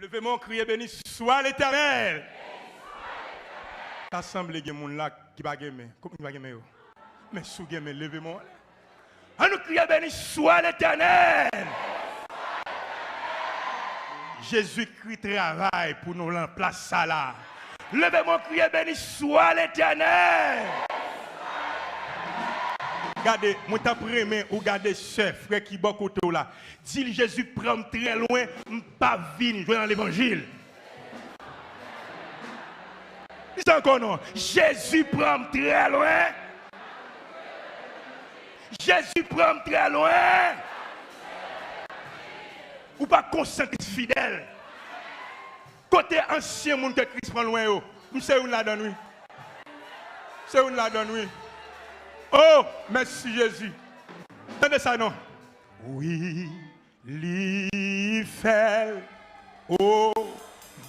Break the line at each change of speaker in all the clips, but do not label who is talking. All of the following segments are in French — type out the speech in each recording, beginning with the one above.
Levez-moi, criez, béni soit l'Éternel. T'as semblé que mon là qui va gagner. Comment il va gagner? Mais sous gagner, levez-moi. On nous crie, béni soit l'Éternel. Jésus-Christ travaille pour nous remplacer ça là. Levez-moi, criez, béni soit l'Éternel. Regardez, moi t'as pris ou regardez chef, frère qui est côté là. Dit Jésus prend très loin, pas venir jouer dans l'évangile. C'est encore non. Jésus prend très loin. Jésus prend très loin. Ou pas conscient fidèle. Côté ancien monde que Christ prend loin, c'est où la donne, oui. C'est où la donne, oui. Oh, merci Jésus. Entendez ça, non? Oui, l'y fait. Oh,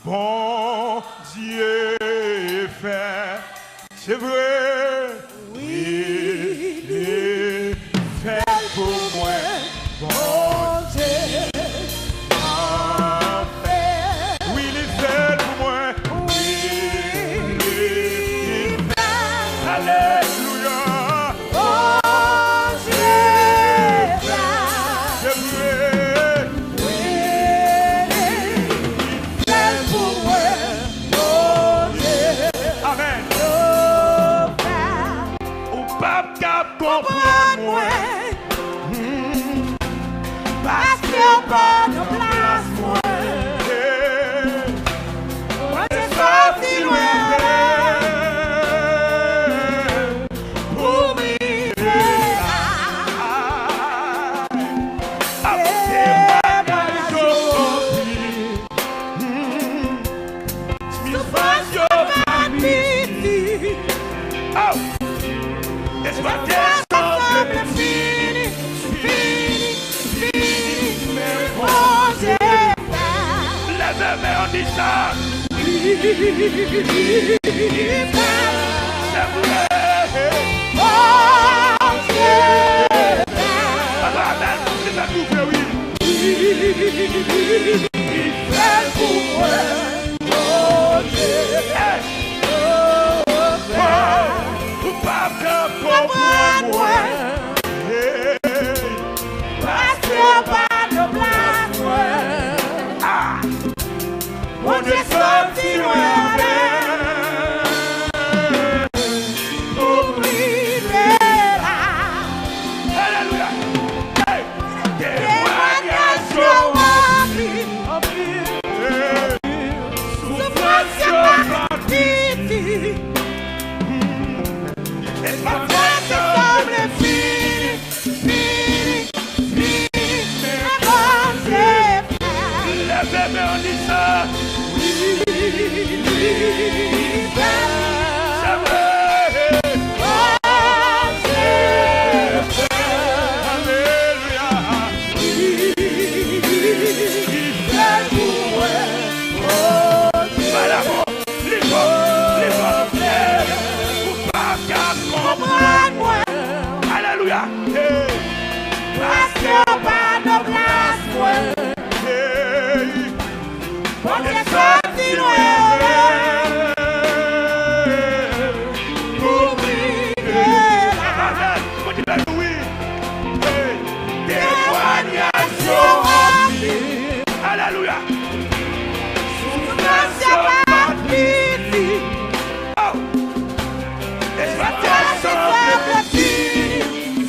bon Dieu fait. C'est vrai. Oui, l'y fait pour moi. Bon Dieu. Oui, l'y fait pour moi. Oui, l'y fait. Alléluia.
Comprends-moi, parce qu'il pas de place, moi. Moi, j'ai sorti loin pour m'aider.
On dit ça. C'est vrai.
Oh Dieu.
Amen. C'est ça tout fait, oui.
Il fait pour moi. Oh Dieu.
Oh, papa, comprends-moi.
Parce que pas de place, moi. On est sorti loin pour priver là.
Alléluia.
Témoignage en vie. Souffrance par pitié. Ma foi se semble fini, fini, fini. Mais bon Dieu fait.
Lève-moi, on dit ça. Alléluia.
Parce que pas de place, moi. On est sorti loin pour priver là.
Témoignage en vie. Alléluia.
Souffrance par pitié.
Oh.
Ma foi se semble fini,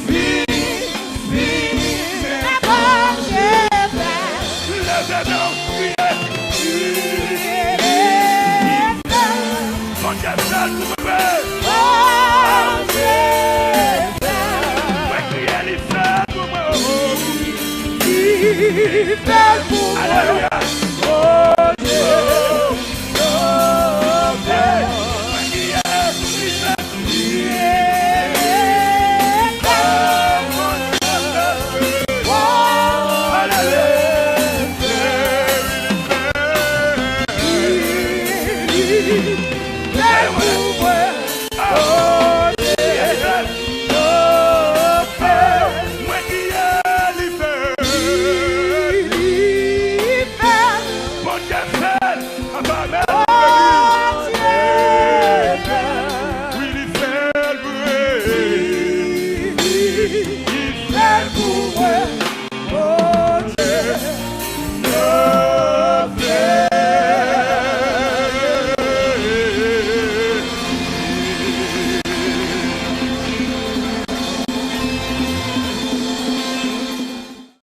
fini, fini. Mais bon Dieu fait.
Lève-moi, criez. Mon Dieu, ça nous fait.
Bon Dieu fait.
Ouais, criez, il fait pour moi.
Il fait pour moi.
Alléluia.